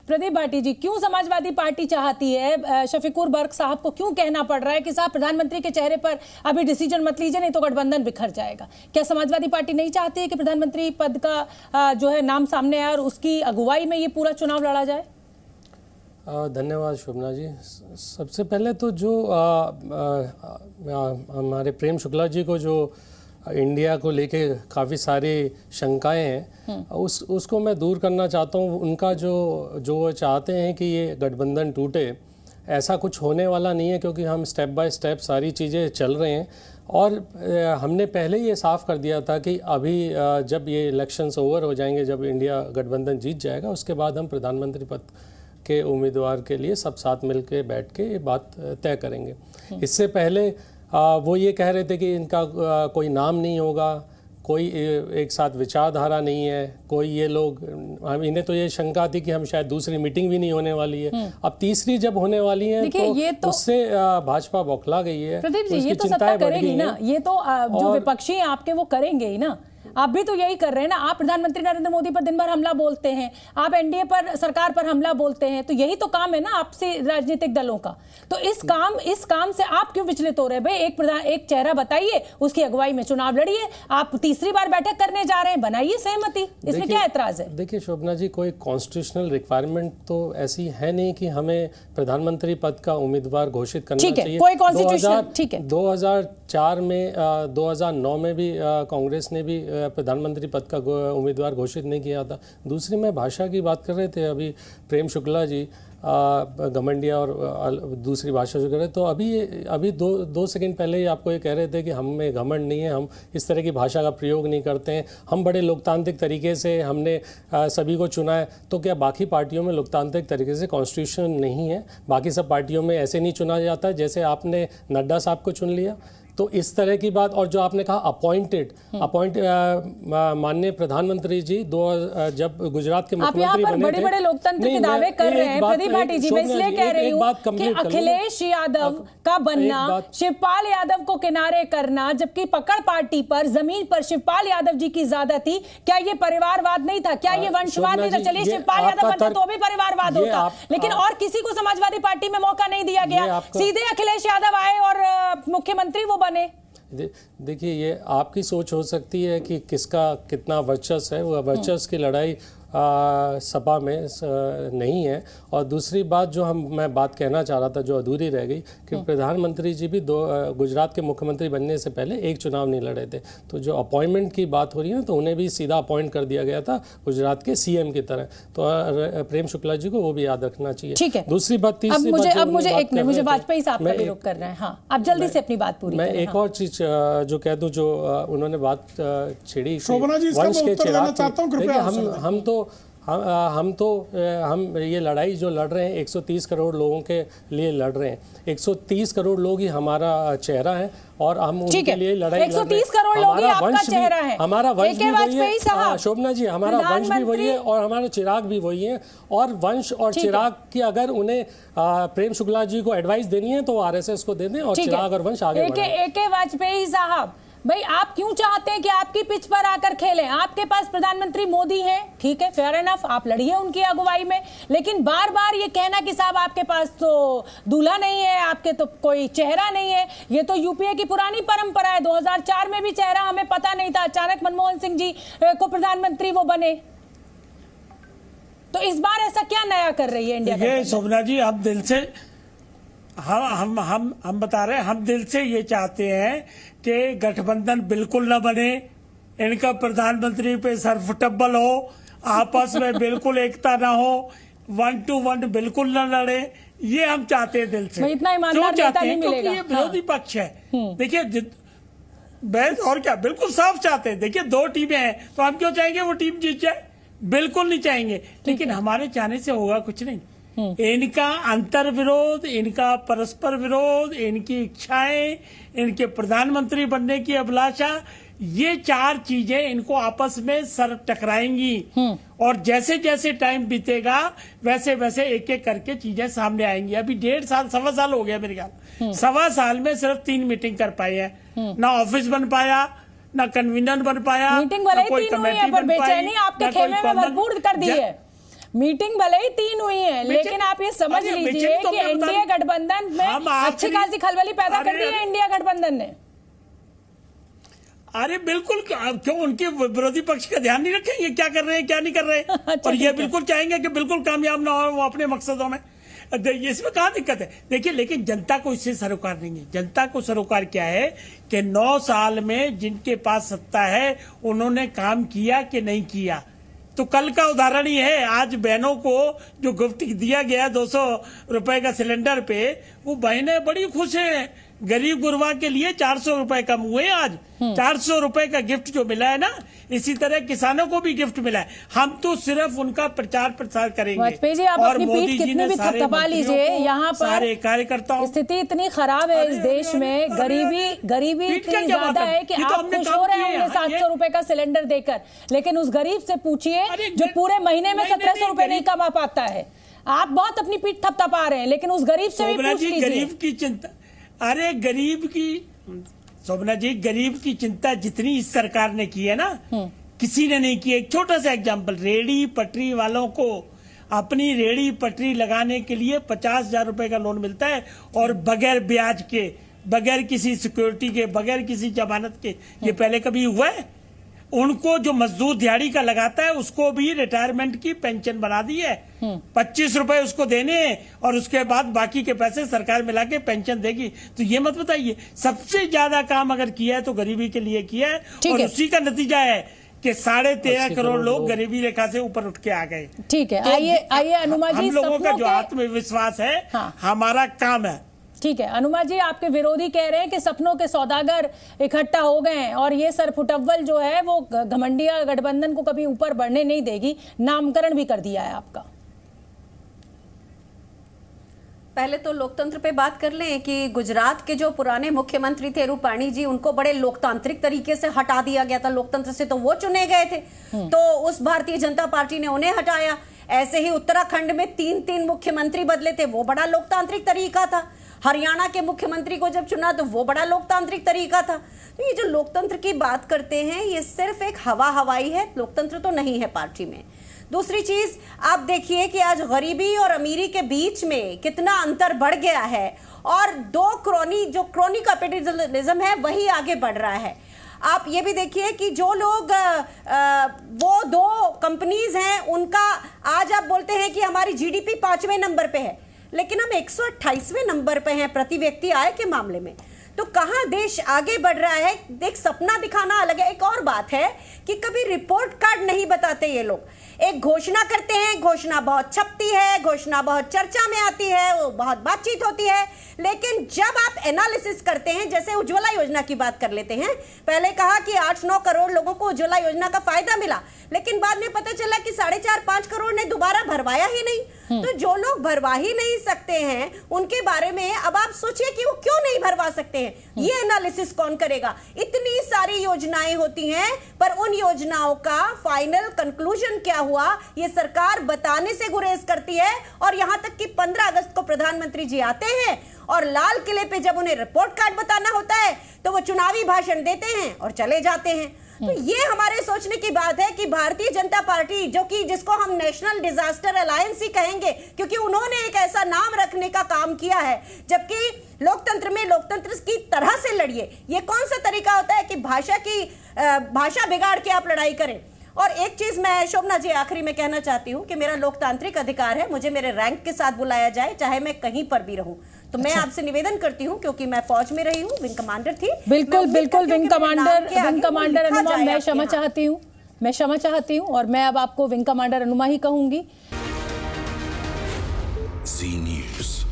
प्रदीप भाटी जी, क्यों समाजवादी पार्टी चाहती है, शफीकुर बर्क साहब को क्यों कहना पड़ रहा है कि साहब प्रधानमंत्री के चेहरे पर अभी डिसीजन मत लीजिए, नहीं तो गठबंधन बिखर जाएगा? क्या समाजवादी पार्टी नहीं चाहती है कि प्रधानमंत्री पद का जो है नाम सामने आए और उसकी अगुवाई में ये पूरा चुनाव लड़ा जाए? धन्यवाद शोभना जी। सबसे पहले तो जो हमारे प्रेम शुक्ला जी को जो इंडिया को लेके काफ़ी सारी शंकाएं हैं, उसको मैं दूर करना चाहता हूँ। उनका जो वो चाहते हैं कि ये गठबंधन टूटे, ऐसा कुछ होने वाला नहीं है, क्योंकि हम स्टेप बाय स्टेप सारी चीज़ें चल रहे हैं। और हमने पहले ये साफ कर दिया था कि अभी जब ये इलेक्शंस ओवर हो जाएंगे, जब इंडिया गठबंधन जीत जाएगा, उसके बाद हम प्रधानमंत्री पद के उम्मीदवार के लिए सब साथ मिल के बैठ के ये बात तय करेंगे। इससे पहले वो ये कह रहे थे कि इनका कोई नाम नहीं होगा, कोई एक साथ विचारधारा नहीं है, कोई ये लोग, इन्हें तो ये शंका थी कि हम शायद दूसरी मीटिंग भी नहीं होने वाली है, अब तीसरी जब होने वाली है तो उससे भाजपा बौखला गई है। प्रदीप जी, ये तो सत्ता करेगी ना, ये तो जो विपक्षी हैं आपके वो करेंगे ही ना। आप भी तो यही कर रहे हैं ना। आप प्रधानमंत्री नरेंद्र मोदी पर दिन भर हमला बोलते हैं, आप एनडीए पर, सरकार पर हमला बोलते हैं, तो यही तो काम है ना आपसे राजनीतिक दलों का। तो इस काम से आप क्यों विचलित हो रहे हैं भाई? एक चेहरा बताइए, उसकी अगुवाई में चुनाव लड़िए। आप तीसरी बार बैठक करने जा रहे हैं, बनाइए सहमति, इसमें क्या ऐतराज है? देखिए शोभना जी, कोई कॉन्स्टिट्यूशनल रिक्वायरमेंट तो ऐसी है नहीं कि हमें प्रधानमंत्री पद का उम्मीदवार घोषित करना चाहिए। कोई कॉन्स्टिट्यूशनल, ठीक है। 2004 में 2009 में भी कांग्रेस ने भी प्रधानमंत्री पद का उम्मीदवार घोषित नहीं किया था। दूसरी में भाषा की बात कर रहे थे अभी प्रेम शुक्ला जी, घमंडिया और दूसरी भाषा जो कर रहे, तो अभी दो सेकंड पहले ही आपको ये कह रहे थे कि हम में घमंड नहीं है, हम इस तरह की भाषा का प्रयोग नहीं करते हैं, हम बड़े लोकतांत्रिक तरीके से हमने सभी को चुना है। तो क्या बाकी पार्टियों में लोकतांत्रिक तरीके से कॉन्स्टिट्यूशन नहीं है? बाकी सब पार्टियों में ऐसे नहीं चुना जाता जैसे आपने नड्डा साहब को चुन लिया? तो इस तरह की बात। और जो आपने कहा अपॉइंटेड माननीय प्रधानमंत्री जी जब गुजरात के मुख्यमंत्री बने थे, बड़े-बड़े लोकतंत्र के दावे कर रहे हैं प्रदीप भाटी जी। मैं इसलिए कह रही हूं कि अखिलेश यादव का बनना, शिवपाल यादव को किनारे करना, जबकि पकड़ पार्टी पर, जमीन पर शिवपाल यादव जी की ज्यादा थी। क्या ये परिवारवाद नहीं था? क्या ये वंशवाद नहीं था? चलिए शिवपाल यादव बनते तो भी परिवारवाद होता, लेकिन और किसी को समाजवादी पार्टी में मौका नहीं दिया गया। सीधे अखिलेश यादव आए और मुख्यमंत्री वो बने। देखिए, ये आपकी सोच हो सकती है कि किसका कितना वर्चस्व है, वो वर्चस्व की लड़ाई सभा में नहीं है। और दूसरी बात जो मैं बात कहना चाह रहा था, जो अधूरी रह गई, कि प्रधानमंत्री जी भी गुजरात के मुख्यमंत्री बनने से पहले एक चुनाव नहीं लड़े थे। तो जो अपॉइंटमेंट की बात हो रही है, तो उन्हें भी सीधा अपॉइंट कर दिया गया था गुजरात के सीएम की तरह। तो प्रेम शुक्ला जी को वो भी याद रखना चाहिए। ठीक है। दूसरी बात, तीसरी मुझे वाजपेयी साहब का भी रोक कर रहे हैं। हाँ, आप जल्दी से अपनी बात पूरी मैं एक और चीज जो कह दूं, जो उन्होंने बात छिड़ी वंश के चिराग, हम ये लड़ाई जो लड़ रहे हैं 130 करोड़ लोगों के लिए लड़ रहे हैं। 130 करोड़ लोग ही हमारा चेहरा है और हम उनके लिए लड़ाई 130 करोड़ लोग ही आपका चेहरा है। हमारा वंश भी वही है शोभना जी, हमारा वंश भी वही है और हमारा चिराग भी वही है। और वंश और चिराग की अगर उन्हें प्रेम शुक्ला जी को एडवाइस देनी है तो आरएसएस को दे दें और चिराग और वंश आगे बढ़ाएं। ए.के. वाजपेयी साहब, भाई आप क्यों चाहते हैं कि आपकी पिच पर आकर खेलें? आपके पास प्रधानमंत्री मोदी हैं, ठीक है, फेयर एनफ, आप लड़िए उनकी अगुवाई में, लेकिन बार बार ये कहना कि साहब आपके पास तो दूल्हा नहीं है, आपके तो कोई चेहरा नहीं है, ये तो यूपीए की पुरानी परंपरा है। 2004 में भी चेहरा हमें पता नहीं था, अचानक मनमोहन सिंह जी को प्रधानमंत्री वो बने। तो इस बार ऐसा क्या नया कर रही है इंडिया? ये शोभना जी, हम दिल से हम बता रहे हैं, हम दिल से ये चाहते हैं कि गठबंधन बिल्कुल न बने, इनका प्रधानमंत्री पे सरफटब्बल हो, आपस में बिल्कुल एकता ना हो, 1 to 1 बिल्कुल न लड़े, ये हम चाहते हैं दिल से। इतना ईमानदार नेता नहीं मिलेगा, क्योंकि ये विरोधी पक्ष है। देखिए बहस और क्या, बिल्कुल साफ चाहते हैं। देखिए 2 टीमें हैं तो हम क्यों चाहेंगे वो टीम जीत जाए? बिल्कुल नहीं चाहेंगे, लेकिन हमारे चाहने से होगा कुछ नहीं। इनका अंतर विरोध, इनका परस्पर विरोध, इनकी इच्छाएं, इनके प्रधानमंत्री बनने की अभिलाषा, ये 4 चीजें इनको आपस में सर टकराएंगी। और जैसे जैसे टाइम बीतेगा वैसे वैसे एक एक करके चीजें सामने आएंगी। अभी 1.5 साल 1.25 साल हो गया मेरे ख्याल, 1.25 साल में सिर्फ 3 मीटिंग कर पाए हैं। ना ऑफिस बन पाया, ना कन्वीनर बन पाया, मीटिंग भले ही 3 हुई है पर बेचैनी आपके खेमे में भरपूर कर दी है। मीटिंग भले ही 3 हुई है ये समझ लीजिए कि एनडीए गठबंधन में अच्छी खासी खलबली पैदा कर दी है इंडिया गठबंधन ने। अरे बिल्कुल, क्यों उनके विरोधी पक्ष का ध्यान नहीं रखेंगे, क्या कर रहे हैं क्या नहीं कर रहे हैं। और ये बिल्कुल चाहेंगे कि बिल्कुल कामयाब ना हो वो अपने मकसदों में। इसमें कहाँ दिक्कत है। देखिए, लेकिन जनता को इससे सरोकार नहीं है। जनता को सरोकार क्या है कि 9 साल में जिनके पास सत्ता है उन्होंने काम किया कि नहीं किया। तो कल का उदाहरण ही है, आज बहनों को जो गिफ्ट दिया गया 200 रुपए का सिलेंडर पे, वो बहनें बड़ी खुश हैं। गरीब गुरबा के लिए 400 रुपए कम हुए आज। 400 रुपए का गिफ्ट जो मिला है ना, इसी तरह किसानों को भी गिफ्ट मिला है। हम तो सिर्फ उनका प्रचार प्रसार करेंगे। वाजपेयी जी, आप अपनी पीठ कितनी भी थपथपा लीजिए, यहाँ पर सारे कार्यकर्ताओं स्थिति इतनी खराब है इस देश में, गरीबी इतनी ज्यादा है कि आप खुश हो रहे होंगे 700 रुपए का सिलेंडर देकर, लेकिन उस गरीब से पूछिए जो पूरे महीने में 1700 रुपए नहीं कमा पाता है। आप बहुत अपनी पीठ थपथपा रहे हैं, लेकिन उस गरीब से भी पूछ लीजिए। गरीब की चिंता, अरे गरीब की, शोभना जी, गरीब की चिंता जितनी इस सरकार ने की है ना, किसी ने नहीं की। एक छोटा सा एग्जांपल, रेड़ी पटरी वालों को अपनी रेड़ी पटरी लगाने के लिए 50,000 रुपए का लोन मिलता है, और बगैर ब्याज के, बगैर किसी सिक्योरिटी के, बगैर किसी जमानत के। ये पहले कभी हुआ है? उनको जो मजदूर दिहाड़ी का लगाता है उसको भी रिटायरमेंट की पेंशन बना दी है। 25 रुपए उसको देने हैं और उसके बाद बाकी के पैसे सरकार मिला के पेंशन देगी। तो ये मत बताइए, सबसे ज्यादा काम अगर किया है तो गरीबी के लिए किया है, और उसी का नतीजा है कि 13.5 करोड़ लोग गरीबी रेखा से ऊपर उठ के आ गए। ठीक है, आइए अनुमा जी, हम लोगों का जो आत्मविश्वास है, हमारा काम है। ठीक है अनुमा जी, आपके विरोधी कह रहे हैं कि सपनों के सौदागर इकट्ठा हो गए हैं और ये सरफुटअव्वल जो है वो घमंडिया गठबंधन को कभी ऊपर बढ़ने नहीं देगी, नामकरण भी कर दिया है आपका। पहले तो लोकतंत्र पे बात कर लें कि गुजरात के जो पुराने मुख्यमंत्री थे रूपाणी जी, उनको बड़े लोकतांत्रिक तरीके से हटा दिया गया था लोकतंत्र से, तो वो चुने गए थे, तो उस भारतीय जनता पार्टी ने उन्हें हटाया। ऐसे ही उत्तराखंड में 3 मुख्यमंत्री बदले थे, वो बड़ा लोकतांत्रिक तरीका था। हरियाणा के मुख्यमंत्री को जब चुना तो वो बड़ा लोकतांत्रिक तरीका था। तो ये जो लोकतंत्र की बात करते हैं, ये सिर्फ एक हवाई है, लोकतंत्र तो नहीं है पार्टी में। दूसरी चीज, आप देखिए कि आज गरीबी और अमीरी के बीच में कितना अंतर बढ़ गया है, और जो क्रोनी कैपिटलिज्म है वही आगे बढ़ रहा है। आप ये भी देखिए कि जो लोग वो 2 कंपनीज हैं, उनका आज आप बोलते हैं कि हमारी जीडीपी 5वें नंबर पे है, लेकिन हम 128वें नंबर पे हैं प्रति व्यक्ति आय के मामले में। तो कहां देश आगे बढ़ रहा है, एक सपना दिखाना अलग है। एक और बात है कि कभी रिपोर्ट कार्ड नहीं बताते ये लोग। एक घोषणा करते हैं, घोषणा बहुत छपती है, घोषणा बहुत चर्चा में आती है, वो बहुत बातचीत होती है, लेकिन जब आप एनालिसिस करते हैं, जैसे उज्ज्वला योजना की बात कर लेते हैं, पहले कहा कि 8-9 करोड़ लोगों को उज्ज्वला योजना का फायदा मिला, लेकिन बाद में पता चला कि 4.5-5 करोड़ ने दोबारा भरवाया ही नहीं। तो जो लोग भरवा ही नहीं सकते हैं, उनके बारे में अब आप सोचिए कि वो क्यों नहीं भरवा सकते हैं, ये एनालिसिस कौन करेगा। इतनी सारी योजनाएं होती हैं, पर उन योजनाओं का फाइनल कंक्लूजन क्या हुआ, ये सरकार बताने से गुरेज करती है। और यहां तक कि 15 अगस्त को प्रधानमंत्री जी आते हैं और लाल किले पे जब उन्हें रिपोर्ट कार्ड बताना होता है तो वो चुनावी भाषण देते हैं और चले जाते हैं। तो ये हमारे सोचने की बात है कि भारतीय जनता पार्टी, जो कि जिसको हम नेशनल डिजास्टर अलायंस ही कहेंगे, क्योंकि उन्होंने एक ऐसा नाम रखने का काम किया है, जबकि लोकतंत्र में लोकतंत्र की तरह से लड़िए। ये कौन सा तरीका होता है कि भाषा बिगाड़ के आप लड़ाई करें। और एक चीज मैं शोभना जी आखिरी में कहना चाहती हूँ कि मेरा लोकतांत्रिक अधिकार है, मुझे मेरे रैंक के साथ बुलाया जाए, चाहे मैं कहीं पर भी रहूं। तो मैं आपसे निवेदन करती हूँ, क्योंकि मैं फौज में रही हूँ, विंग कमांडर थी। बिल्कुल विंग कमांडर अनुमा, मैं क्षमा चाहती हूँ और मैं अब आपको विंग कमांडर अनुमा ही कहूंगी। जी न्यूज़।